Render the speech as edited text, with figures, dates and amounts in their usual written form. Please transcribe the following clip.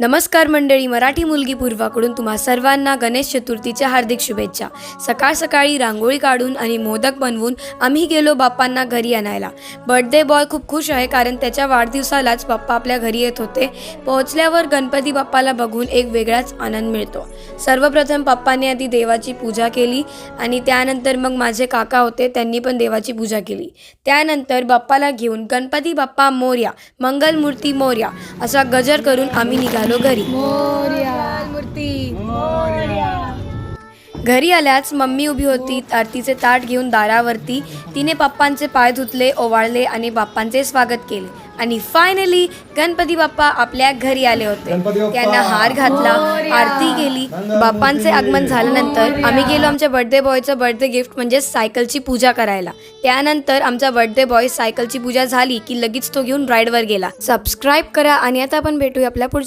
नमस्कार मंडळी, मराठी मुलगी पूर्वाकडून तुम्हा सर्वांना गणेश चतुर्थीच्या हार्दिक शुभेच्छा। सकाळ सकाळी रांगोळी काढून आणि मोदक बनवून आम्ही गेलो बाप्पांना घरी आणायला। बर्थडे बॉय खूप खुश आहे कारण त्याच्या वाढदिवसालाच बाप्पा आपल्या घरी येत होते। पोहोचल्यावर गणपती बाप्पाला बघून एक वेगळाच आनंद मिळतो। सर्वप्रथम पप्पाने आधी देवाची पूजा केली आणि त्यानंतर मग माझे काका होते, त्यांनी पण देवाची पूजा केली। त्यानंतर बाप्पाला घेऊन गणपती बाप्पा मोरया, मंगलमूर्ती मोरया असा गजर करून आम्ही निघालो घरी। घरी आल्याच मम्मी उभी होती आरतीचे ताट घेऊन दारावरती। तिने पप्पांचे पाय धुतले, ओवाळले आणि बाप्पांचे स्वागत केले आणि फायनली गणपती बाप्पा आपल्या घरी आले होते। त्यांना हार घातला, आरती केली। बाप्पांचे आगमन झाल्यानंतर आम्ही गेलो आमच्या बर्थडे बॉयचं बर्थडे गिफ्ट म्हणजे सायकलची पूजा करायला। त्यानंतर आमचा बर्थडे बॉय सायकलची पूजा झाली की लगेच तो घेऊन राईडवर गेला। सबस्क्राईब करा आणि आता आपण भेटूया आपल्या पुढच्या